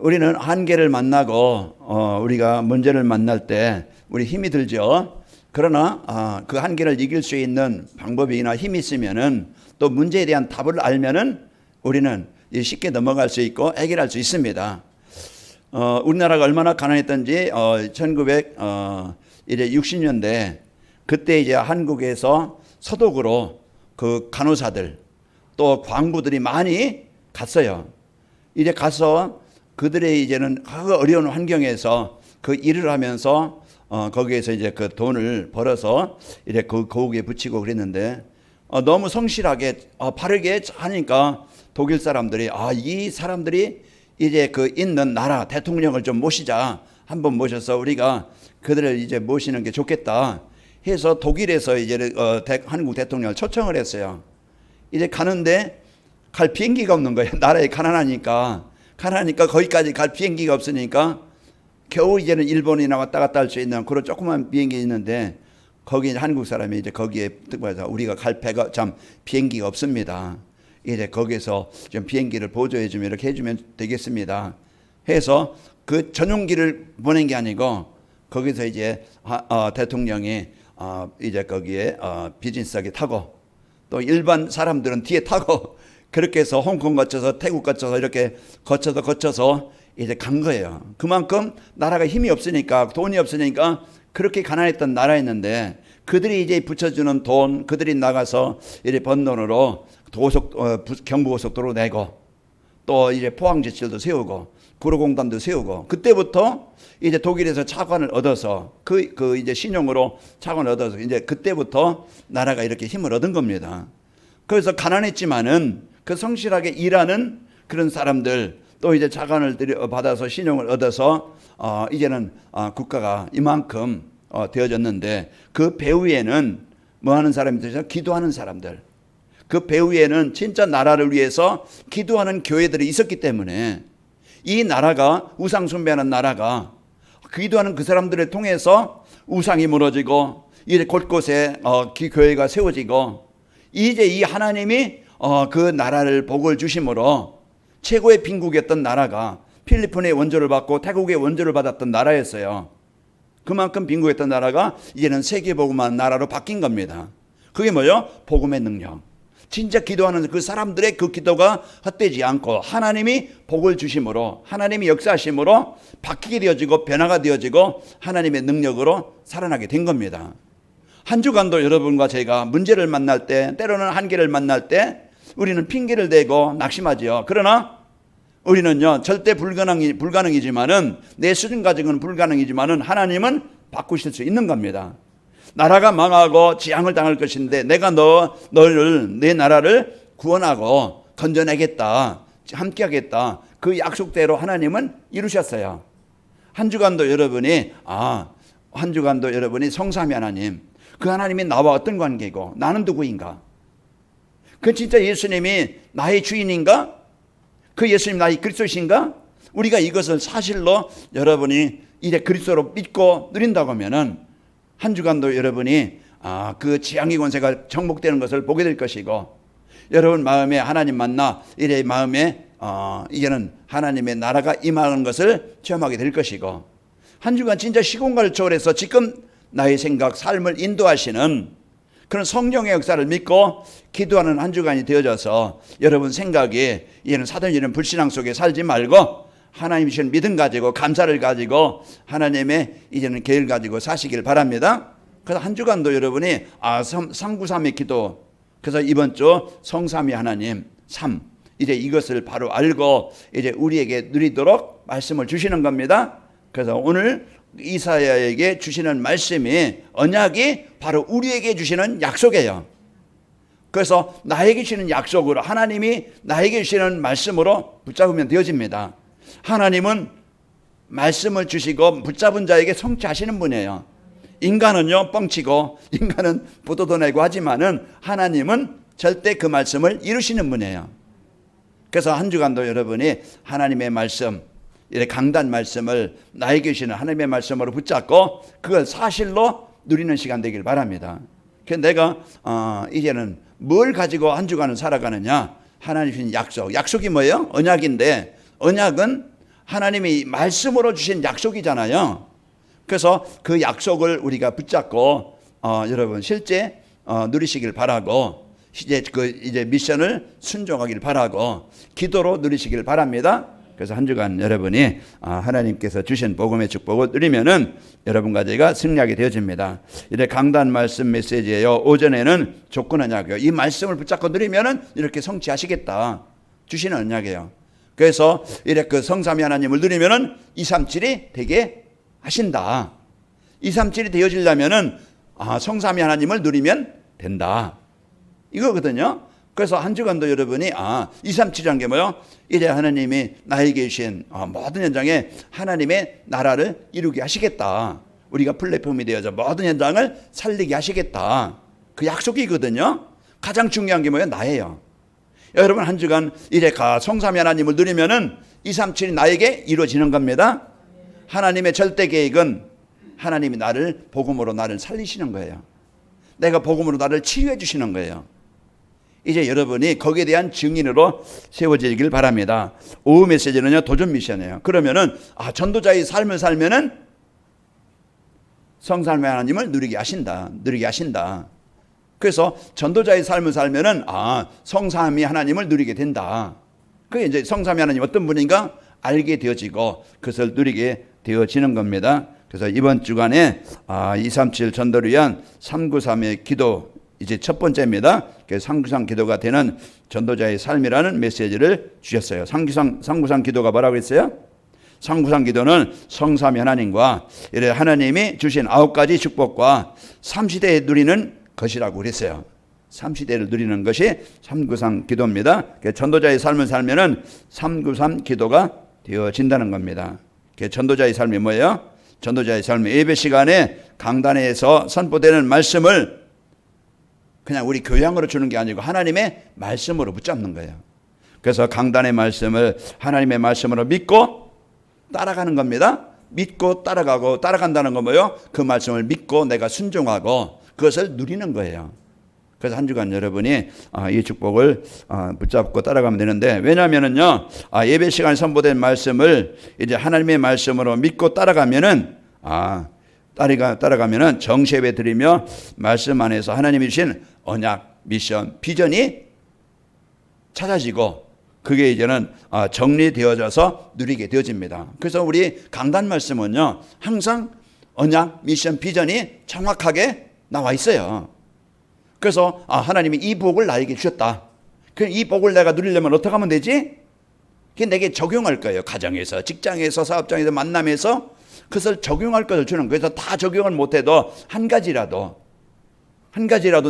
우리는 한계를 만나고 우리가 문제를 만날 때 우리 힘이 들죠. 그러나 그 한계를 이길 수 있는 방법이나 힘이 있으면은 또 문제에 대한 답을 알면은 우리는 쉽게 넘어갈 수 있고 해결할 수 있습니다. 우리나라가 얼마나 가난했던지 1960년대 그때 이제 한국에서 서독으로 그 간호사들 또 광부들이 많이 갔어요. 이제 가서 그들의 이제는 그 어려운 환경에서 그 일을 하면서 거기에서 이제 그 돈을 벌어서 이제 그 거기에 붙이고 그랬는데 너무 성실하게 바르게 하니까 독일 사람들이 이 사람들이 이제 그 있는 나라 대통령을 좀 모시자, 한번 모셔서 우리가 그들을 이제 모시는 게 좋겠다 해서 독일에서 이제 한국 대통령을 초청을 했어요. 이제 가는데 갈 비행기가 없는 거예요. 나라에 가난하니까 거기까지 갈 비행기가 없으니까 겨우 이제는 일본이나 왔다 갔다 할 수 있는 그런 조그만 비행기 있는데 거기 한국 사람이 이제 거기에 뜻해서 우리가 갈 배가 참 비행기가 없습니다. 이제 거기서 좀 비행기를 보조해 주면 이렇게 해주면 되겠습니다. 해서 그 전용기를 보낸 게 아니고 거기서 이제 대통령이 이제 거기에 비즈니스하게 타고 또 일반 사람들은 뒤에 타고 그렇게 해서 홍콩 거쳐서 태국 거쳐서 이렇게 거쳐서 이제 간 거예요. 그만큼 나라가 힘이 없으니까 돈이 없으니까 그렇게 가난했던 나라였는데 그들이 이제 붙여주는 돈, 그들이 나가서 이제 번 돈으로 경부고속도로 내고 또 이제 포항제철도 세우고 구로공단도 세우고 그때부터 이제 독일에서 차관을 얻어서 그 이제 신용으로 차관을 얻어서 이제 그때부터 나라가 이렇게 힘을 얻은 겁니다. 그래서 가난했지만은 그 성실하게 일하는 그런 사람들 또 이제 차관을 받아서 신용을 얻어서 이제는 국가가 이만큼 되어졌는데 그 배후에는 뭐 하는 사람이 되죠? 기도하는 사람들. 그 배후에는 진짜 나라를 위해서 기도하는 교회들이 있었기 때문에 이 나라가 우상 숭배하는 나라가 기도하는 그 사람들을 통해서 우상이 무너지고 이제 곳곳에 교회가 세워지고 이제 이 하나님이 그 나라를 복을 주심으로 최고의 빈국이었던 나라가 필리핀의 원조를 받고 태국의 원조를 받았던 나라였어요. 그만큼 빈국했던 나라가 이제는 세계복음한 나라로 바뀐 겁니다. 그게 뭐예요? 복음의 능력. 진짜 기도하는 그 사람들의 그 기도가 헛되지 않고 하나님이 복을 주심으로 하나님이 역사하심으로 바뀌게 되어지고 변화가 되어지고 하나님의 능력으로 살아나게 된 겁니다. 한 주간도 여러분과 제가 문제를 만날 때 때로는 한계를 만날 때 우리는 핑계를 대고 낙심하지요. 그러나 우리는요 절대 불가능이지만은 내 수준 가지고는 불가능이지만은 하나님은 바꾸실 수 있는 겁니다. 나라가 망하고 지향을 당할 것인데 내가 너를 내 나라를 구원하고 건져내겠다, 함께하겠다. 그 약속대로 하나님은 이루셨어요. 한 주간도 여러분이 성삼위 하나님, 그 하나님이 나와 어떤 관계고 나는 누구인가? 그 진짜 예수님이 나의 주인인가? 그 예수님 나의 그리스도신가? 우리가 이것을 사실로 여러분이 이제 그리스도로 믿고 누린다고 하면은 한 주간도 여러분이 그 지향의 권세가 정복되는 것을 보게 될 것이고 여러분 마음에 하나님 만나 이래 마음에 이제는 하나님의 나라가 임하는 것을 체험하게 될 것이고 한 주간 진짜 시공간을 초월해서 지금 나의 생각, 삶을 인도하시는 그런 성령의 역사를 믿고 기도하는 한 주간이 되어져서 여러분 생각이 이제는 사단이는 불신앙 속에 살지 말고 하나님 주신 믿음 가지고 감사를 가지고 하나님의 이제는 계획을 가지고 사시길 바랍니다. 그래서 한 주간도 여러분이 삼구삼의 기도, 그래서 이번 주 성삼위 하나님 이제 이것을 바로 알고 이제 우리에게 누리도록 말씀을 주시는 겁니다. 그래서 오늘 이사야에게 주시는 말씀이 언약이 바로 우리에게 주시는 약속이에요. 그래서 나에게 주시는 약속으로 하나님이 나에게 주시는 말씀으로 붙잡으면 되어집니다. 하나님은 말씀을 주시고 붙잡은 자에게 성취하시는 분이에요. 인간은요 뻥치고 인간은 부도도 내고 하지만은 하나님은 절대 그 말씀을 이루시는 분이에요. 그래서 한 주간도 여러분이 하나님의 말씀, 이렇게 강단 말씀을 나에게 주시는 하나님의 말씀으로 붙잡고 그걸 사실로 누리는 시간 되길 바랍니다. 그래서 내가 이제는 뭘 가지고 한 주간을 살아가느냐? 하나님 주신 약속. 약속이 뭐예요? 언약인데 언약은 하나님이 말씀으로 주신 약속이잖아요. 그래서 그 약속을 우리가 붙잡고 여러분 실제 누리시길 바라고 이제 미션을 순종하길 바라고 기도로 누리시길 바랍니다. 그래서 한 주간 여러분이 하나님께서 주신 복음의 축복을 누리면은 여러분과 제가 승리하게 되어집니다. 이제 강단 말씀 메시지예요. 오전에는 조건 언약이요. 이 말씀을 붙잡고 누리면은 이렇게 성취하시겠다 주시는 언약이에요. 그래서 이렇게 그 성삼위 하나님을 누리면은 237이 되게 하신다. 237이 되어지려면은 성삼위 하나님을 누리면 된다. 이거거든요. 그래서 한 주간도 여러분이 237이라는 게 뭐요? 이제 하나님이 나에게 주신 모든 현장에 하나님의 나라를 이루게 하시겠다. 우리가 플랫폼이 되어서 모든 현장을 살리게 하시겠다. 그 약속이거든요. 가장 중요한 게 뭐예요? 나예요. 여러분 한 주간 이제 성삼위 하나님을 누리면은 237이 나에게 이루어지는 겁니다. 하나님의 절대 계획은 하나님이 나를 복음으로 나를 살리시는 거예요. 내가 복음으로 나를 치유해 주시는 거예요. 이제 여러분이 거기에 대한 증인으로 세워지길 바랍니다. 오후 메시지는요 도전 미션이에요. 그러면은 전도자의 삶을 살면은 성삼위 하나님을 누리게 하신다. 그래서 전도자의 삶을 살면은 성삼위 하나님을 누리게 된다. 그게 이제 성삼위 하나님 어떤 분인가 알게 되어지고 그것을 누리게 되어지는 겁니다. 그래서 이번 주간에 237 전도를 위한 393의 기도 이제 첫 번째입니다. 393 기도가 되는 전도자의 삶이라는 메시지를 주셨어요. 393 기도가 뭐라고 했어요? 393 기도는 성삼위 하나님과 하나님이 주신 9가지 축복과 3시대에 누리는 것이라고 그랬어요. 3시대를 누리는 것이 393 기도입니다. 전도자의 삶을 살면은 393 기도가 되어진다는 겁니다. 전도자의 삶이 뭐예요? 전도자의 삶이 예배 시간에 강단에서 선포되는 말씀을 그냥 우리 교양으로 주는 게 아니고 하나님의 말씀으로 붙잡는 거예요. 그래서 강단의 말씀을 하나님의 말씀으로 믿고 따라가는 겁니다. 믿고 따라가고 따라간다는 건 뭐예요? 그 말씀을 믿고 내가 순종하고 그것을 누리는 거예요. 그래서 한 주간 여러분이 이 축복을 붙잡고 따라가면 되는데 왜냐하면은요 예배 시간에 선포된 말씀을 이제 하나님의 말씀으로 믿고 따라가면은 따라가면은 정시예배 드리며 말씀 안에서 하나님이 주신 언약, 미션, 비전이 찾아지고 그게 이제는 정리되어져서 누리게 되어집니다. 그래서 우리 강단 말씀은요 항상 언약, 미션, 비전이 정확하게 나와 있어요. 그래서 하나님이 이 복을 나에게 주셨다. 그럼 이 복을 내가 누리려면 어떻게 하면 되지? 그게 내게 적용할 거예요. 가정에서, 직장에서, 사업장에서, 만남에서 그것을 적용할 것을 주는 거예요. 그래서 다 적용을 못해도 한 가지라도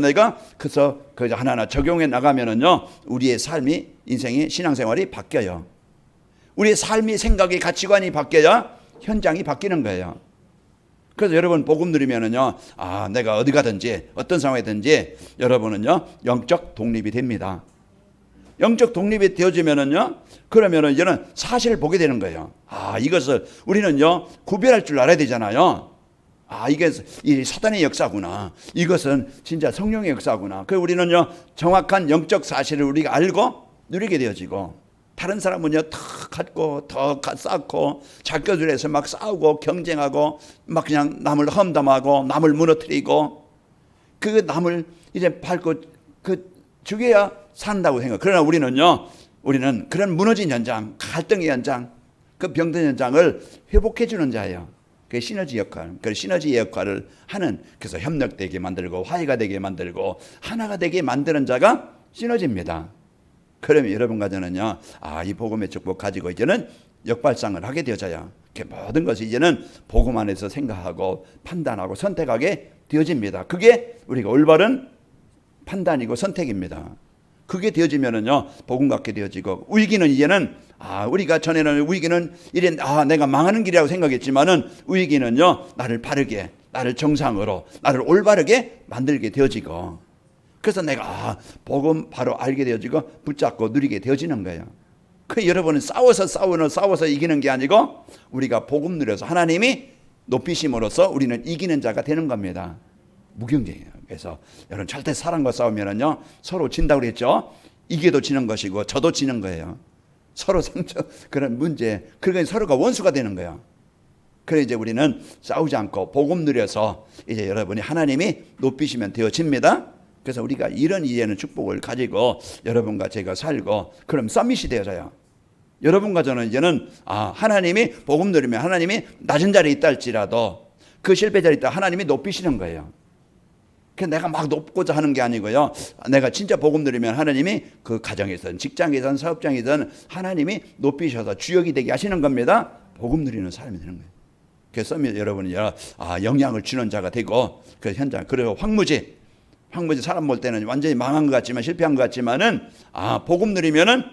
내가 그래서 하나하나 적용해 나가면은요 우리의 삶이 인생의 신앙생활이 바뀌어요. 우리의 삶이 생각이 가치관이 바뀌어야 현장이 바뀌는 거예요. 그래서 여러분 복음 누리면은요 내가 어디 가든지 어떤 상황이든지 여러분은요 영적 독립이 됩니다. 영적 독립이 되어지면은요 그러면은 이제는 사실을 보게 되는 거예요. 이것을 우리는요 구별할 줄 알아야 되잖아요. 이게 이 사단의 역사구나. 이것은 진짜 성령의 역사구나. 그 우리는요 정확한 영적 사실을 우리가 알고 누리게 되어지고 다른 사람은요 더 갖고 더 쌓고 자기들에서 막 싸우고 경쟁하고 막 그냥 남을 험담하고 남을 무너뜨리고 그 남을 이제 밟고 죽여야 산다고 생각. 그러나 우리는 그런 무너진 현장, 갈등의 현장, 그 병든 현장을 회복해 주는 자예요. 그 시너지 역할, 그 시너지의 역할을 하는 그래서 협력되게 만들고 화해가 되게 만들고 하나가 되게 만드는 자가 시너지입니다. 그러면 여러분과 저는요, 이 복음의 축복 가지고 이제는 역발상을 하게 되어져요. 모든 것이 이제는 복음 안에서 생각하고 판단하고 선택하게 되어집니다. 그게 우리가 올바른 판단이고 선택입니다. 그게 되어지면은요, 복음 갖게 되어지고, 위기는 이제는, 우리가 전에는 위기는 이래, 내가 망하는 길이라고 생각했지만은, 위기는요, 나를 바르게, 나를 정상으로, 나를 올바르게 만들게 되어지고, 그래서 내가, 복음 바로 알게 되어지고, 붙잡고 누리게 되어지는 거예요. 그 여러분은 싸워서 이기는 게 아니고, 우리가 복음 누려서 하나님이 높이심으로써 우리는 이기는 자가 되는 겁니다. 무경쟁이에요. 그래서 여러분 절대 사람과 싸우면은요 서로 진다고 그랬죠. 이겨도 지는 것이고 저도 지는 거예요. 서로 상처, 그런 문제, 그러니까 서로가 원수가 되는 거야. 그래 이제 우리는 싸우지 않고 복음 누려서 이제 여러분이 하나님이 높이시면 되어집니다. 그래서 우리가 이런 이해는 축복을 가지고 여러분과 제가 살고 그럼 서밋이 되어져요. 여러분과 저는 이제는 하나님이 복음 누리면 하나님이 낮은 자리에 있다 할지라도 그 실패 자리에 있다 하나님이 높이시는 거예요. 그 내가 막 높고자 하는 게 아니고요. 내가 진짜 복음 누리면 하나님이 그 가정이든 직장이든 사업장이든 하나님이 높이셔서 주역이 되게 하시는 겁니다. 복음 누리는 사람이 되는 거예요. 그래서 여러분이 영향을 주는 자가 되고 그 현장 그리고 황무지 사람 볼 때는 완전히 망한 것 같지만 실패한 것 같지만은 복음 누리면은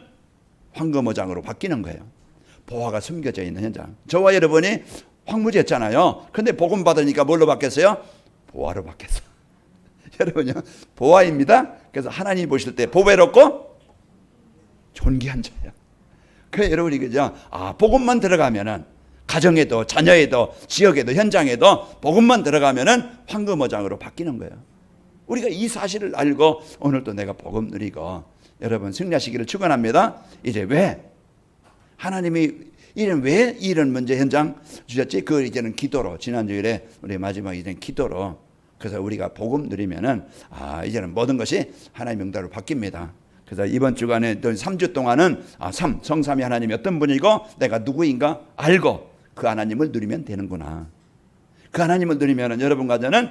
황금어장으로 바뀌는 거예요. 보화가 숨겨져 있는 현장. 저와 여러분이 황무지였잖아요. 근데 복음 받으니까 뭘로 바뀌었어요? 보화로 바뀌었어요. 여러분요, 보화입니다. 그래서 하나님이 보실 때 보배롭고 존귀한 자예요. 그래서 여러분이 그죠? 복음만 들어가면은 가정에도 자녀에도 지역에도 현장에도 복음만 들어가면은 황금어장으로 바뀌는 거예요. 우리가 이 사실을 알고 오늘도 내가 복음 누리고 여러분 승리하시기를 축원합니다. 이제 왜 하나님이 왜 이런 문제 현장 주셨지? 그 이제는 기도로 지난주일에 우리 마지막 이제 기도로 그래서 우리가 복음 누리면은 이제는 모든 것이 하나님의 응답으로 바뀝니다. 그래서 이번 주간에 또 3주 동안은 성삼위 하나님이 어떤 분이고 내가 누구인가 알고 그 하나님을 누리면 되는구나. 그 하나님을 누리면은 여러분과 저는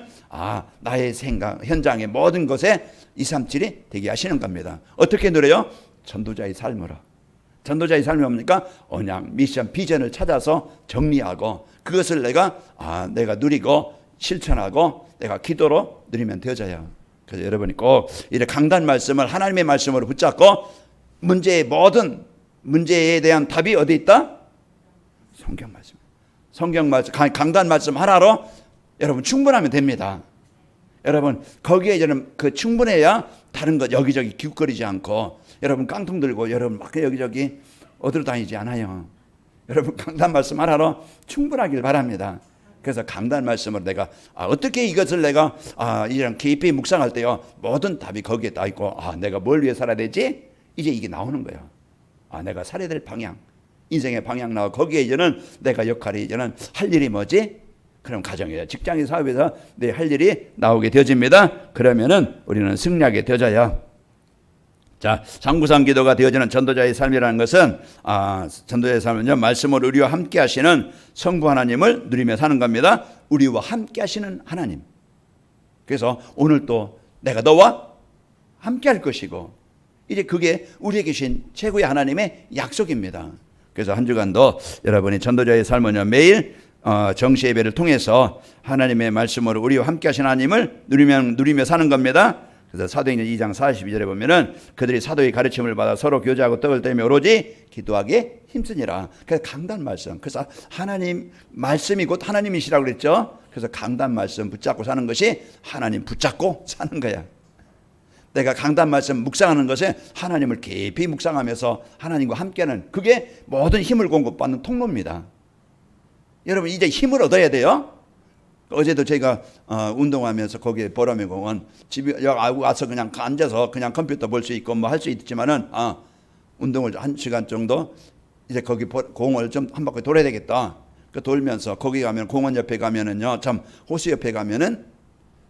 나의 생각 현장의 모든 것에 237이 되게 하시는 겁니다. 어떻게 누려요? 전도자의 삶으로. 전도자의 삶이 뭡니까? 언약, 미션, 비전을 찾아서 정리하고 그것을 내가 누리고 실천하고 내가 기도로 누리면 되어져요. 그래서 여러분이 꼭 이렇게 강단 말씀을 하나님의 말씀으로 붙잡고 문제의 모든 문제에 대한 답이 어디 있다? 성경 말씀. 성경 말씀, 강단 말씀 하나로 여러분 충분하면 됩니다. 여러분 거기에 이제는 그 충분해야 다른 것 여기저기 기웃거리지 않고 여러분 깡통 들고 여러분 막 여기저기 어디로 다니지 않아요. 여러분 강단 말씀 하나로 충분하길 바랍니다. 그래서 강단 말씀으로 내가 어떻게 이것을 내가 이런 깊이 묵상할 때요 모든 답이 거기에 다 있고 내가 뭘 위해 살아야 되지? 이제 이게 나오는 거예요. 내가 살아야 될 방향, 인생의 방향 나오고 거기에 이제는 내가 역할이 이제는 할 일이 뭐지? 그럼 가정에서 직장의 사업에서 내 할 일이 나오게 되어집니다. 그러면은 우리는 승리하게 되어져요. 자, 상부상 기도가 되어지는 전도자의 삶이라는 것은 전도자의 삶은요 말씀을 우리와 함께 하시는 성부 하나님을 누리며 사는 겁니다. 우리와 함께 하시는 하나님. 그래서 오늘 또 내가 너와 함께 할 것이고 이제 그게 우리에게 주신 최고의 하나님의 약속입니다. 그래서 한 주간도 여러분이 전도자의 삶은요 매일 정시 예배를 통해서 하나님의 말씀으로 우리와 함께 하신 하나님을 누리며 사는 겁니다. 그래서 사도행전 2장 42절에 보면은 그들이 사도의 가르침을 받아 서로 교제하고 떡을 떼며 오로지 기도하기에 힘쓰니라. 그래서 강단 말씀. 그래서 하나님 말씀이 곧 하나님이시라고 그랬죠. 그래서 강단 말씀 붙잡고 사는 것이 하나님 붙잡고 사는 거야. 내가 강단 말씀 묵상하는 것에 하나님을 깊이 묵상하면서 하나님과 함께하는 그게 모든 힘을 공급받는 통로입니다. 여러분 이제 힘을 얻어야 돼요. 어제도 제가 운동하면서 거기에 보람의 공원 집에 와서 그냥 앉아서 그냥 컴퓨터 볼 수 있고 뭐 할 수 있지만은 운동을 1시간 정도 이제 거기 공원을 좀 한 바퀴 돌아야 되겠다. 그 돌면서 거기 가면 공원 옆에 가면은요 참 호수 옆에 가면은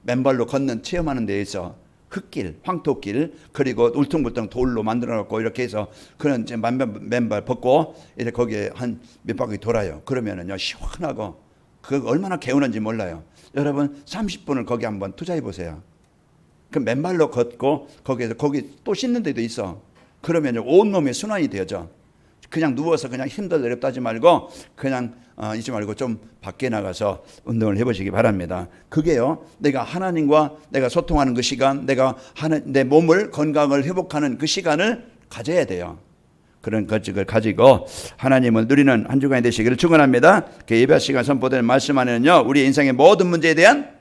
맨발로 걷는 체험하는 데에서 흙길, 황토길 그리고 울퉁불퉁 돌로 만들어놓고 이렇게 해서 그런 이제 맨발 벗고 이제 거기에 한 몇 바퀴 돌아요. 그러면은요 시원하고 그 얼마나 개운한지 몰라요. 여러분 30분을 거기 한번 투자해 보세요. 그 맨발로 걷고 거기 또 씻는 데도 있어. 그러면 온몸이 순환이 되어져. 그냥 누워서 그냥 힘들다 어렵다 하지 말고 그냥 있지 말고 좀 밖에 나가서 운동을 해보시기 바랍니다. 그게요 내가 하나님과 내가 소통하는 그 시간, 내가 내 몸을 건강을 회복하는 그 시간을 가져야 돼요. 그런 것을 가지고 하나님을 누리는 한 주간이 되시기를 축원합니다. 그 예배 시간 선포되는 말씀 안에는요 우리 인생의 모든 문제에 대한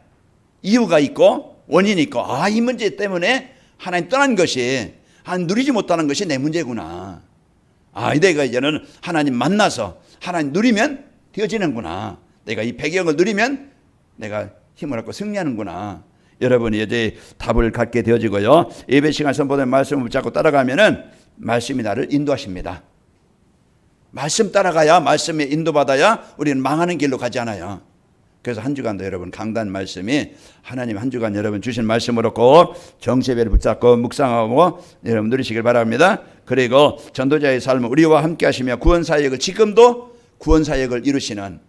이유가 있고 원인이 있고 이 문제 때문에 하나님 떠난 것이 누리지 못하는 것이 내 문제구나. 내가 이제는 하나님 만나서 하나님 누리면 되어지는구나. 내가 이 배경을 누리면 내가 힘을 얻고 승리하는구나. 여러분이 이제 답을 갖게 되어지고요. 예배 시간 선포된 말씀을 붙잡고 따라가면은 말씀이 나를 인도하십니다. 말씀 따라가야, 말씀에 인도받아야 우리는 망하는 길로 가지 않아요. 그래서 한 주간도 여러분 강단 말씀이 하나님 한 주간 여러분 주신 말씀으로 꼭 정체배를 붙잡고 묵상하고 여러분 누리시길 바랍니다. 그리고 전도자의 삶을 우리와 함께 하시며 구원사역을 지금도 구원사역을 이루시는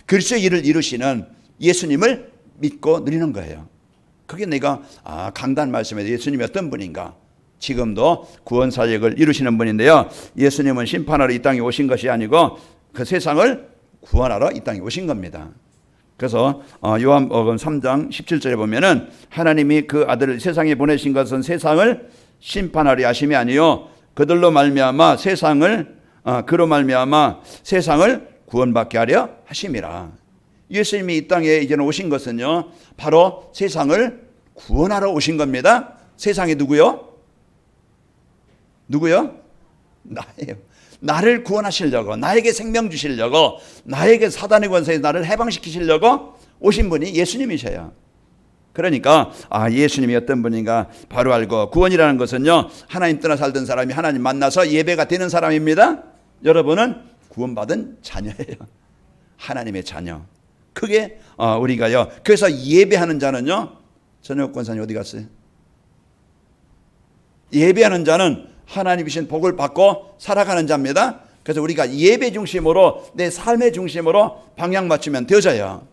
그리스도의 일을 이루시는 예수님을 믿고 누리는 거예요. 그게 내가 강단 말씀에 예수님이 어떤 분인가, 지금도 구원사역을 이루시는 분인데요. 예수님은 심판하러 이 땅에 오신 것이 아니고 그 세상을 구원하러 이 땅에 오신 겁니다. 그래서 요한복음 3장 17절에 보면은 하나님이 그 아들을 세상에 보내신 것은 세상을 심판하려 하심이 아니요 그들로 말미암아 그로 말미암아 세상을 구원받게 하려 하심이라. 예수님이 이 땅에 이제는 오신 것은요 바로 세상을 구원하러 오신 겁니다. 세상이 누구요? 나예요. 나를 구원하시려고, 나에게 생명 주시려고, 나에게 사단의 권세에서 나를 해방시키시려고 오신 분이 예수님이셔요. 그러니까 예수님이 어떤 분인가 바로 알고, 구원이라는 것은요 하나님 떠나 살던 사람이 하나님 만나서 예배가 되는 사람입니다. 여러분은 구원받은 자녀예요. 하나님의 자녀. 그게 우리가요. 그래서 예배하는 자는요, 전혁 권사님 어디 갔어요? 예배하는 자는 하나님이신 복을 받고 살아가는 자입니다. 그래서 우리가 예배 중심으로, 내 삶의 중심으로 방향 맞추면 되어져요.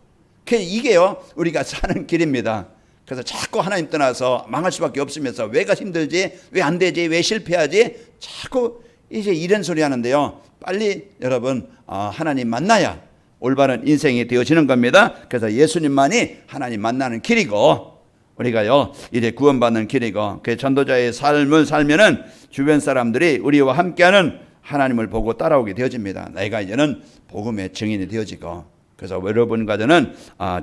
이게요 우리가 사는 길입니다. 그래서 자꾸 하나님 떠나서 망할 수밖에 없으면서 왜가 힘들지, 왜 안 되지, 왜 실패하지, 자꾸 이제 이런 소리 하는데요. 빨리 여러분 하나님 만나야 올바른 인생이 되어지는 겁니다. 그래서 예수님만이 하나님 만나는 길이고, 우리가요 이제 구원받는 길이고, 그 전도자의 삶을 살면은 주변 사람들이 우리와 함께하는 하나님을 보고 따라오게 되어집니다. 내가 이제는 복음의 증인이 되어지고, 그래서 여러분과 저는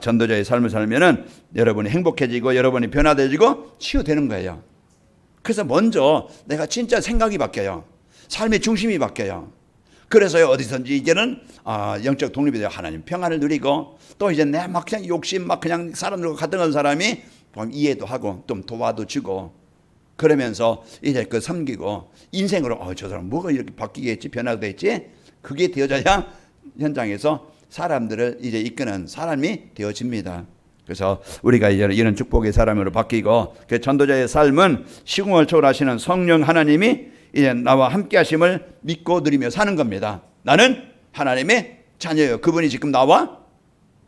전도자의 삶을 살면은 여러분이 행복해지고 여러분이 변화되지고 치유되는 거예요. 그래서 먼저 내가 진짜 생각이 바뀌어요. 삶의 중심이 바뀌어요. 그래서요 어디선지 이제는 영적 독립이 되어 하나님 평안을 누리고, 또 이제 내 막 그냥 욕심 막 그냥 사람들과 갈등하는 사람이 이해도 하고 좀 도와도 주고, 그러면서 이제 그 섬기고 인생으로 저 사람 뭐가 이렇게 바뀌겠지, 변화가 됐지, 그게 되어져야 현장에서 사람들을 이제 이끄는 사람이 되어집니다. 그래서 우리가 이제 이런 축복의 사람으로 바뀌고, 그 전도자의 삶은 시공을 초월하시는 성령 하나님이 이제 나와 함께 하심을 믿고 누리며 사는 겁니다. 나는 하나님의 자녀예요. 그분이 지금 나와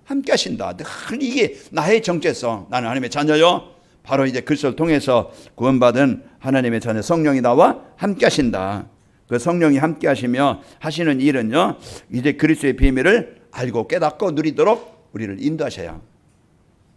함께 하신다. 이게 나의 정체성. 나는 하나님의 자녀요. 바로 이제 그리스도를 통해서 구원받은 하나님의 자녀 성령이 나와 함께 하신다. 그 성령이 함께 하시며 하시는 일은요, 이제 그리스도의 비밀을 알고 깨닫고 누리도록 우리를 인도하셔요.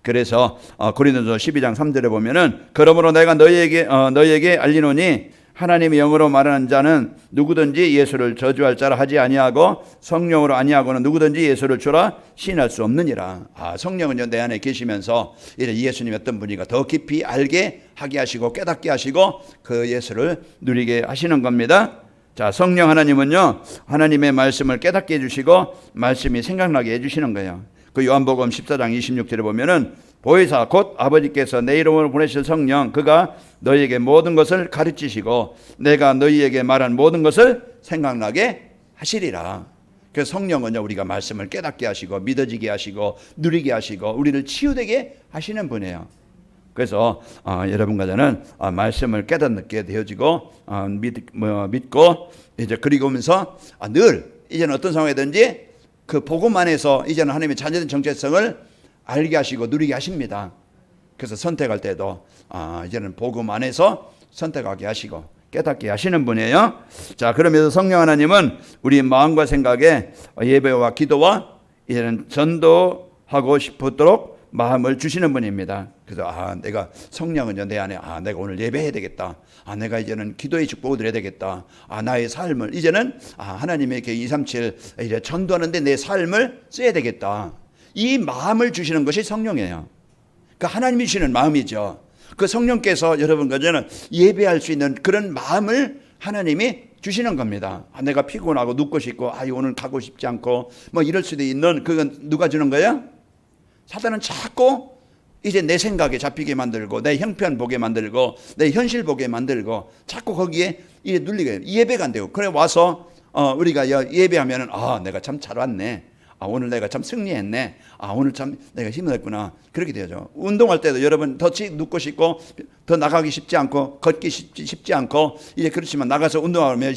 그래서 고린도서 12장 3절에 보면은 그러므로 내가 너희에게 알리노니 하나님의 영으로 말하는 자는 누구든지 예수를 저주할 자라 하지 아니하고 성령으로 아니하고는 누구든지 예수를 주라 시인할 수 없느니라. 성령은요 내 안에 계시면서 이제 예수님이 어떤 분인가 더 깊이 알게 하게 하시고 깨닫게 하시고 그 예수를 누리게 하시는 겁니다. 자, 성령 하나님은요 하나님의 말씀을 깨닫게 해주시고 말씀이 생각나게 해주시는 거예요. 그 요한복음 14장 26절에 보면은 보혜사 곧 아버지께서 내 이름으로 보내실 성령 그가 너희에게 모든 것을 가르치시고 내가 너희에게 말한 모든 것을 생각나게 하시리라. 그래서 성령은요 우리가 말씀을 깨닫게 하시고 믿어지게 하시고 누리게 하시고 우리를 치유되게 하시는 분이에요. 그래서 여러분과 저는 말씀을 깨닫게 되어지고 믿고 이제 그리고면서 늘 이제는 어떤 상황이든지 그 복음 안에서 이제는 하나님의 자녀된 정체성을 알게 하시고 누리게 하십니다. 그래서 선택할 때도 이제는 복음 안에서 선택하게 하시고 깨닫게 하시는 분이에요. 자, 그러면서 성령 하나님은 우리 마음과 생각에 예배와 기도와 이제는 전도하고 싶도록 마음을 주시는 분입니다. 그래서 내가 성령은요 내 안에 내가 오늘 예배해야 되겠다. 내가 이제는 기도의 축복을 드려야 되겠다. 나의 삶을 이제는 하나님에게 237 이제 전도하는데 내 삶을 써야 되겠다. 이 마음을 주시는 것이 성령이에요. 그 하나님이 주시는 마음이죠. 그 성령께서 여러분과 저는 예배할 수 있는 그런 마음을 하나님이 주시는 겁니다. 내가 피곤하고 눕고 싶고 오늘 가고 싶지 않고 뭐 이럴 수도 있는 그건 누가 주는 거예요? 사단은 자꾸 이제 내 생각에 잡히게 만들고 내 형편 보게 만들고 내 현실 보게 만들고 자꾸 거기에 이제 눌리게 예배가 안 되고 그래 와서 우리가 예배하면은 내가 참 잘 왔네. 오늘 내가 참 승리했네. 오늘 참 내가 힘을 냈구나. 그렇게 되죠. 운동할 때도 여러분 더 눕고 싶고 더 나가기 쉽지 않고 걷기 쉽지 않고 이제 그렇지만 나가서 운동하면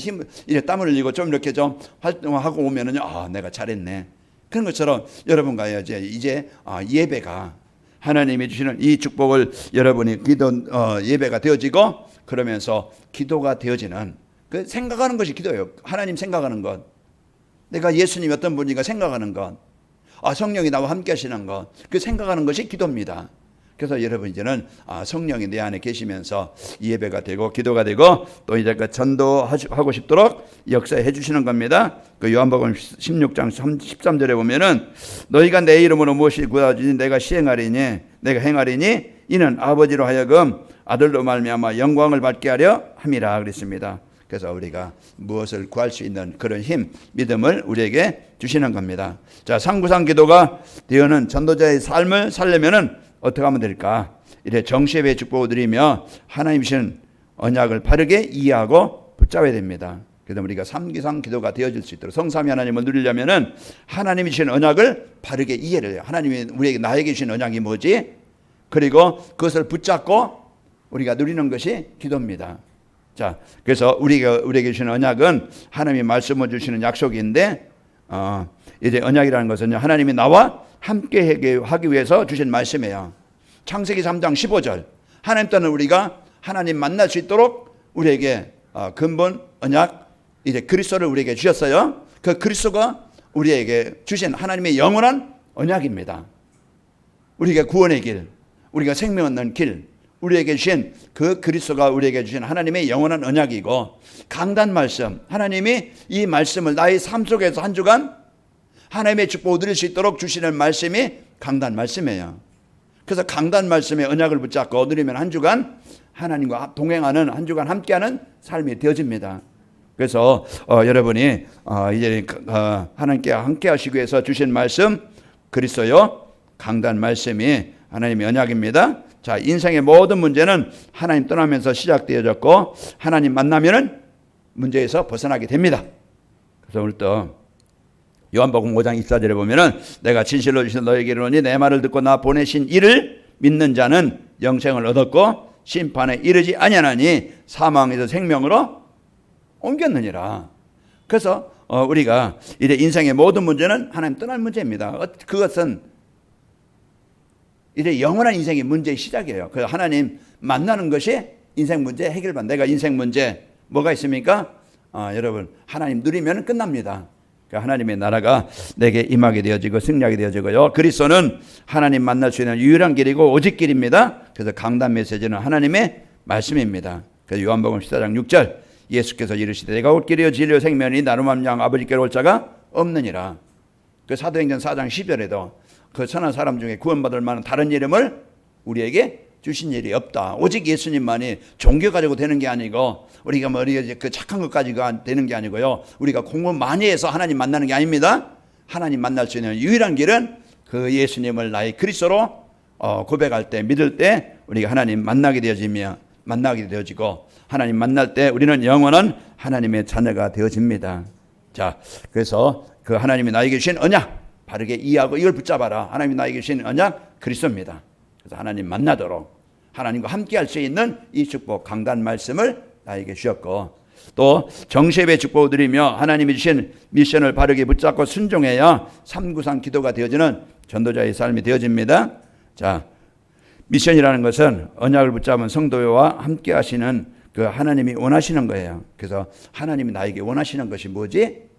이제 땀을 흘리고 좀 이렇게 좀 활동하고 오면은요. 내가 잘했네. 그런 것처럼 여러분과 이제 예배가 하나님이 주시는 이 축복을 여러분이 예배가 되어지고 그러면서 기도가 되어지는 그 생각하는 것이 기도예요. 하나님 생각하는 것. 내가 예수님이 어떤 분인가 생각하는 것, 성령이 나와 함께 하시는 것, 그 생각하는 것이 기도입니다. 그래서 여러분 이제는 성령이 내 안에 계시면서 예배가 되고 기도가 되고 또 이제 그 전도하고 싶도록 역사해 주시는 겁니다. 그 요한복음 16장 13절에 보면은 너희가 내 이름으로 무엇이 구하지니 내가 시행하리니 내가 행하리니 이는 아버지로 하여금 아들로 말미암아 영광을 받게 하려 함이라 그랬습니다. 그래서 우리가 무엇을 구할 수 있는 그런 힘, 믿음을 우리에게 주시는 겁니다. 자, 상구상 기도가 되어는 전도자의 삶을 살려면은 어떻게 하면 될까? 이래 정시예배 축복을 드리며 하나님 주신 언약을 바르게 이해하고 붙잡아야 됩니다. 그래서 우리가 삼기상 기도가 되어질 수 있도록 성삼위 하나님을 누리려면은 하나님이 주신 언약을 바르게 이해를 해요. 하나님이 우리에게 나에게 주신 언약이 뭐지? 그리고 그것을 붙잡고 우리가 누리는 것이 기도입니다. 자, 그래서 우리에게 주신 언약은 하나님이 말씀을 주시는 약속인데, 이제 언약이라는 것은 하나님이 나와 함께 하기 위해서 주신 말씀이에요. 창세기 3장 15절. 하나님 따는 우리가 하나님 만날 수 있도록 우리에게 근본 언약, 이제 그리스도를 우리에게 주셨어요. 그 그리스도가 우리에게 주신 하나님의 영원한 언약입니다. 우리가 구원의 길, 우리가 생명 얻는 길, 우리에게 주신 그 그리스도가 우리에게 주신 하나님의 영원한 언약이고 강단 말씀, 하나님이 이 말씀을 나의 삶 속에서 한 주간 하나님의 축복을 누릴 수 있도록 주시는 말씀이 강단 말씀이에요. 그래서 강단 말씀의 언약을 붙잡고 누리면 한 주간 하나님과 동행하는, 한 주간 함께하는 삶이 되어집니다. 그래서 여러분이 이제 하나님께 함께 하시기 위해서 주신 말씀 그리스도요, 강단 말씀이 하나님의 언약입니다. 자, 인생의 모든 문제는 하나님 떠나면서 시작되어졌고 하나님 만나면은 문제에서 벗어나게 됩니다. 그래서 오늘 또 요한복음 5장 24절에 보면은 내가 진실로 주신 너에게 이르노니 내 말을 듣고 나 보내신 이를 믿는 자는 영생을 얻었고 심판에 이르지 아니하나니 사망에서 생명으로 옮겼느니라. 그래서 우리가 이제 인생의 모든 문제는 하나님 떠날 문제입니다. 그것은 이제 영원한 인생의 문제의 시작이에요. 그래서 하나님 만나는 것이 인생 문제 해결반. 내가 인생 문제 뭐가 있습니까? 여러분 하나님 누리면 끝납니다. 그러니까 하나님의 나라가 내게 임하게 되어지고 승리하게 되어지고요. 그리스도는 하나님 만날 수 있는 유일한 길이고 오직 길입니다. 그래서 강단 메시지는 하나님의 말씀입니다. 그래서 요한복음 14장 6절 예수께서 이르시되 내가 곧 길이요 진리요 생명이니 나로 말미암아 아버지께로 올 자가 없느니라. 그 사도행전 4장 10절에도 그 천한 사람 중에 구원받을 만한 다른 이름을 우리에게 주신 일이 없다. 오직 예수님만이 종교 가지고 되는 게 아니고 우리가 그 착한 것 가지고 되는 게 아니고요. 우리가 공부 많이 해서 하나님 만나는 게 아닙니다. 하나님 만날 수 있는 유일한 길은 그 예수님을 나의 그리스도로 고백할 때, 믿을 때 우리가 하나님 만나게 되어지고 하나님 만날 때 우리는 영원한 하나님의 자녀가 되어집니다. 자, 그래서 그 하나님이 나에게 주신 언약 바르게 이해하고 이걸 붙잡아라. 하나님이 나에게 주신 언약 그리스도입니다. 그래서 하나님 만나도록 하나님과 함께 할 수 있는 이 축복 강단 말씀을 나에게 주셨고 또 정시예배 축복을 드리며 하나님이 주신 미션을 바르게 붙잡고 순종해야 삼구상 기도가 되어지는 전도자의 삶이 되어집니다. 자, 미션이라는 것은 언약을 붙잡은 성도와 함께 하시는 그 하나님이 원하시는 거예요. 그래서 하나님이 나에게 원하시는 것이 뭐지?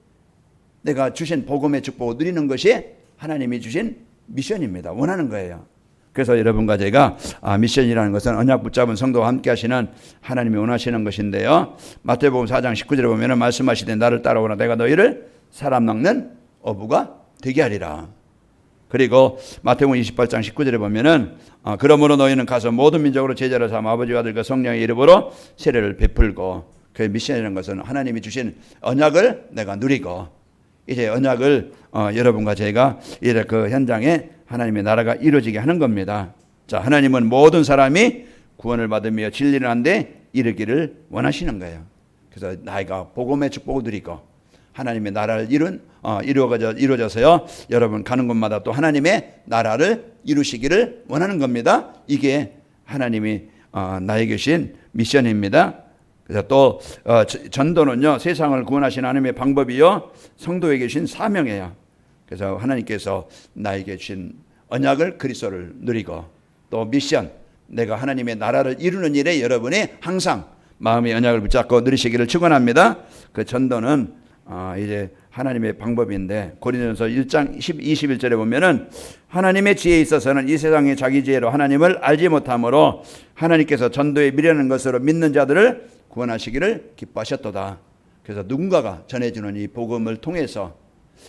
내가 주신 복음의 축복을 누리는 것이 하나님이 주신 미션입니다. 원하는 거예요. 그래서 여러분과 제가 미션이라는 것은 언약 붙잡은 성도와 함께 하시는 하나님이 원하시는 것인데요. 마태복음 4장 19절에 보면 말씀하시되 나를 따라오라 내가 너희를 사람 낚는 어부가 되게 하리라. 그리고 마태복음 28장 19절에 보면은 그러므로 너희는 가서 모든 민족으로 제자를 삼아 아버지와 아들과 성령의 이름으로 세례를 베풀고 그 미션이라는 것은 하나님이 주신 언약을 내가 누리고 이제 언약을 여러분과 제가 이제 그 현장에 하나님의 나라가 이루어지게 하는 겁니다. 자, 하나님은 모든 사람이 구원을 받으며 진리를 한데 이르기를 원하시는 거예요. 그래서 나이가 복음의 축복을 누리고 하나님의 나라를 이루어져서요. 여러분 가는 곳마다 또 하나님의 나라를 이루시기를 원하는 겁니다. 이게 하나님이 나에게 주신 미션입니다. 그래서 또 전도는요, 세상을 구원하신 하나님의 방법이요, 성도에게 주신 사명이에요. 그래서 하나님께서 나에게 주신 언약을, 그리스도를 누리고, 또 미션, 내가 하나님의 나라를 이루는 일에 여러분이 항상 마음의 언약을 붙잡고 누리시기를 축원합니다. 그 전도는 이제 하나님의 방법인데, 고린도전서 1장 21절에 보면은 하나님의 지혜에 있어서는 이 세상의 자기 지혜로 하나님을 알지 못하므로 하나님께서 전도에 미련한 것으로 믿는 자들을 구원하시기를 기뻐하셨도다. 그래서 누군가가 전해주는 이 복음을 통해서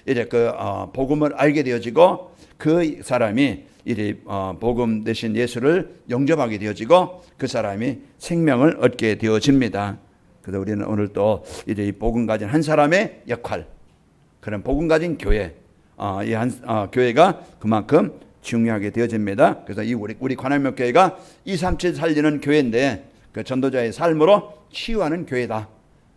이제 그 복음을 알게 되어지고, 그 사람이 이제 복음 대신 예수를 영접하게 되어지고, 그 사람이 생명을 얻게 되어집니다. 그래서 우리는 오늘 또 이제 이 복음 가진 한 사람의 역할, 그런 복음 가진 교회, 이 교회가 그만큼 중요하게 되어집니다. 그래서 이 우리 관할명 교회가 237 살리는 교회인데, 그 전도자의 삶으로 치유하는 교회다.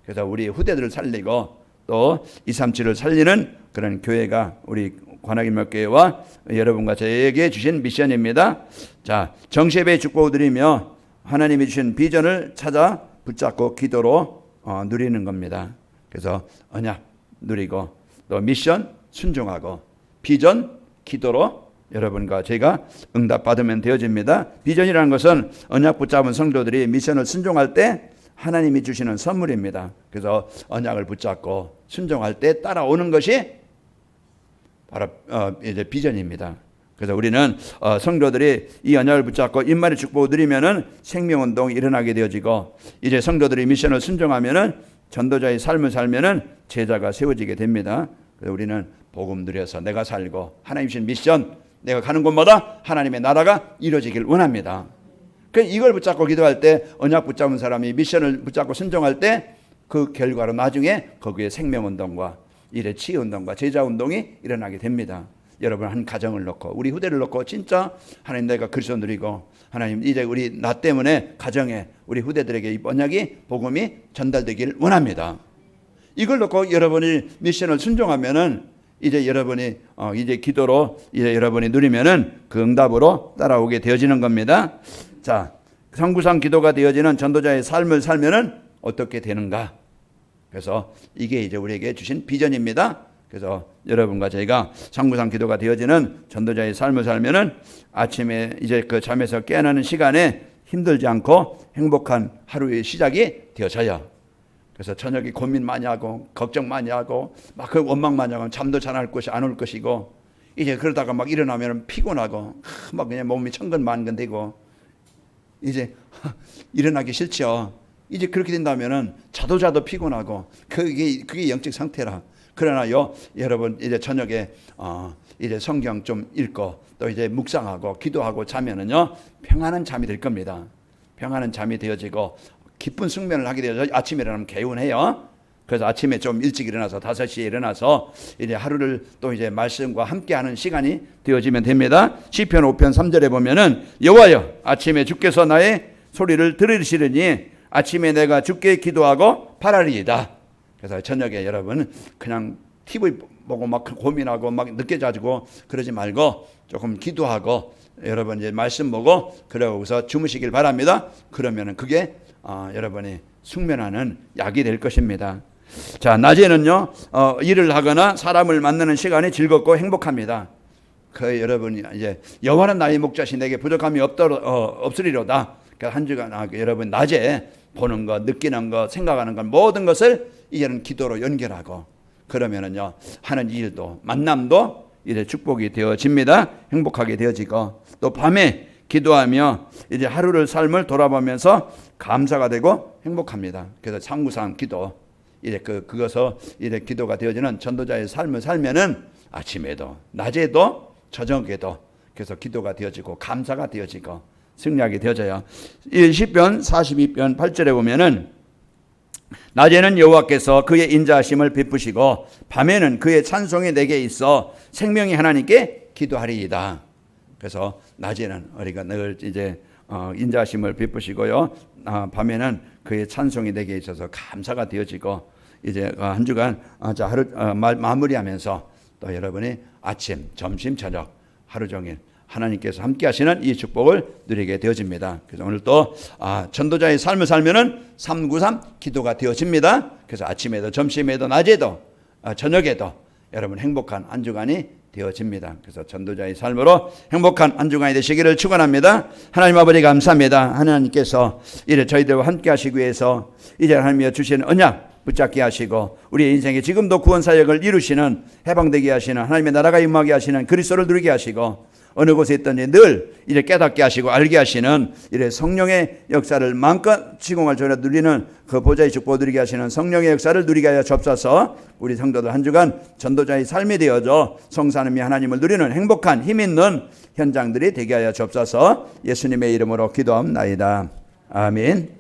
그래서 우리 후대들을 살리고 또 237을 살리는 그런 교회가 우리 관악인명 교회와 여러분과 저에게 주신 미션입니다. 자, 정시예배 축복을 드리며 하나님이 주신 비전을 찾아 붙잡고 기도로 누리는 겁니다. 그래서 언약 누리고, 또 미션 순종하고, 비전 기도로 여러분과 제가 응답받으면 되어집니다. 비전이라는 것은 언약 붙잡은 성도들이 미션을 순종할 때 하나님이 주시는 선물입니다. 그래서 언약을 붙잡고 순종할 때 따라오는 것이 바로 이제 비전입니다. 그래서 우리는 성도들이 이 언약을 붙잡고 임마의 축복을 누리면은 생명운동이 일어나게 되어지고, 이제 성도들이 미션을 순종하면은 전도자의 삶을 살면은 제자가 세워지게 됩니다. 그래서 우리는 복음 누려서 내가 살고 하나님 주신 미션, 내가 가는 곳마다 하나님의 나라가 이루어지길 원합니다. 그래서 이걸 붙잡고 기도할 때, 언약 붙잡은 사람이 미션을 붙잡고 순종할 때 그 결과로 나중에 거기에 생명운동과 일의 치유운동과 제자운동이 일어나게 됩니다. 여러분 한 가정을 놓고, 우리 후대를 놓고 진짜 하나님 내가 그리스도 누리고, 하나님 이제 우리 나 때문에 가정에 우리 후대들에게 이 언약이 복음이 전달되길 원합니다. 이걸 놓고 여러분이 미션을 순종하면은 이제 여러분이 이제 기도로 이제 여러분이 누리면은 그 응답으로 따라오게 되어지는 겁니다. 자, 성구상 기도가 되어지는 전도자의 삶을 살면은 어떻게 되는가? 그래서 이게 이제 우리에게 주신 비전입니다. 그래서 여러분과 저희가 성구상 기도가 되어지는 전도자의 삶을 살면은 아침에 이제 그 잠에서 깨어나는 시간에 힘들지 않고 행복한 하루의 시작이 되어져요. 그래서 저녁에 고민 많이 하고 걱정 많이 하고 막 그 원망 많이 하고 잠도 잘 안 올 것이고, 이제 그러다가 막 일어나면 피곤하고 막 그냥 몸이 천근만근 되고 이제 일어나기 싫죠. 이제 그렇게 된다면은 자도 피곤하고 그게 영적 상태라. 그러나요, 여러분 이제 저녁에 이제 성경 좀 읽고 또 이제 묵상하고 기도하고 자면은요 평안한 잠이 될 겁니다. 평안한 잠이 되어지고 기쁜 숙면을 하게 되어서 아침에 일어나면 개운해요. 그래서 아침에 좀 일찍 일어나서 5시에 일어나서 이제 하루를 또 이제 말씀과 함께하는 시간이 되어지면 됩니다. 시편 5편 3절에 보면은 여호와여 아침에 주께서 나의 소리를 들으시려니 아침에 내가 주께 기도하고 바라리이다. 그래서 저녁에 여러분 그냥 TV 보고 막 고민하고 막 늦게 자고 그러지 말고 조금 기도하고 여러분 이제 말씀 보고 그러고서 주무시길 바랍니다. 그러면은 그게 여러분이 숙면하는 약이 될 것입니다. 자, 낮에는요 일을 하거나 사람을 만나는 시간이 즐겁고 행복합니다. 그 여러분이 이제 여호와는 나의 목자시 내게 부족함이 없으리로다. 그러니까 한 주간 여러분 낮에 보는 것, 느끼는 것, 생각하는 것 모든 것을 이제는 기도로 연결하고 그러면은요 하는 일도 만남도 이제 축복이 되어집니다. 행복하게 되어지고, 또 밤에 기도하며 이제 하루를 삶을 돌아보면서 감사가 되고 행복합니다. 그래서 상구상 기도 이제 그것을 이제 기도가 되어지는 전도자의 삶을 살면은 아침에도 낮에도 저녁에도 그래서 기도가 되어지고 감사가 되어지고 승리하게 되어져요. 시편 42편 8절에 보면은 낮에는 여호와께서 그의 인자하심을 베푸시고 밤에는 그의 찬송이 내게 있어 생명이 하나님께 기도하리이다. 그래서 낮에는 우리가 늘 이제 인자하심을 베푸시고요, 밤에는 그의 찬송이 내게 있어서 감사가 되어지고, 이제 한 주간 하루 마무리하면서 또 여러분이 아침, 점심, 저녁 하루 종일 하나님께서 함께 하시는 이 축복을 누리게 되어집니다. 그래서 오늘 또 전도자의 삶을 살면은 393 기도가 되어집니다. 그래서 아침에도 점심에도 낮에도 저녁에도 여러분 행복한 한 주간이 되어집니다. 그래서 전도자의 삶으로 행복한 한 주간이 되시기를 축원합니다. 하나님 아버지 감사합니다. 하나님께서 이래 저희들과 함께 하시기 위해서 이제 하나님이 주신 언약 붙잡게 하시고 우리의 인생에 지금도 구원 사역을 이루시는 해방되게 하시는 하나님의 나라가 임하게 하시는 그리스도를 누리게 하시고 어느 곳에 있든지 늘 이래 깨닫게 하시고 알게 하시는 이래 성령의 역사를 마음껏 시공을 전해 누리는 그 보좌의 축복을 누리게 하시는 성령의 역사를 누리게 하여 주옵소서. 우리 성도들 한 주간 전도자의 삶이 되어져 성사님이 하나님을 누리는 행복한 힘 있는 현장들이 되게 하여 주옵소서. 예수님의 이름으로 기도합나이다. 아멘.